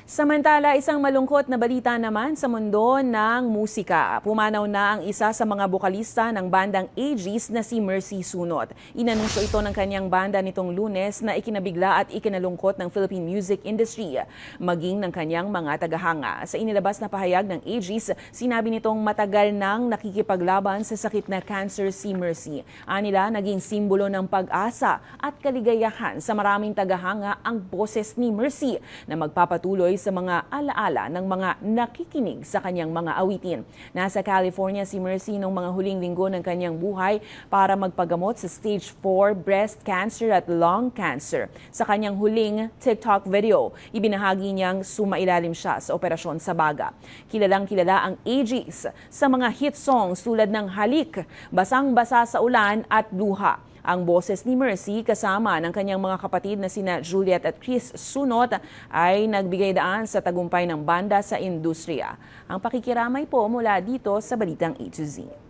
Samantala, isang malungkot na balita naman sa mundo ng musika. Pumanaw na ang isa sa mga bokalista ng bandang Aegis na si Mercy Sunot. Inanunsyo ito ng kanyang banda nitong Lunes na ikinabigla at ikinalungkot ng Philippine music industry, maging ng kanyang mga tagahanga. Sa inilabas na pahayag ng Aegis, sinabi nitong matagal nang nakikipaglaban sa sakit na cancer si Mercy. Anila, naging simbolo ng pag-asa at kaligayahan sa maraming tagahanga ang boses ni Mercy na magpapatuloy sa mga alaala ng mga nakikinig sa kanyang mga awitin. Nasa California si Mercy noong mga huling linggo ng kanyang buhay para magpagamot sa stage 4 breast cancer at lung cancer. Sa kanyang huling TikTok video, ibinahagi niyang sumailalim siya sa operasyon sa baga. Kilalang kilala ang Aegis sa mga hit songs tulad ng Halik, Basang-basa sa ulan at Luha. Ang boses ni Mercy kasama ng kanyang mga kapatid na sina Juliet at Chris Sunot ay nagbigay daan sa tagumpay ng banda sa industriya. Ang pakikiramay po mula dito sa Balitang A to Z.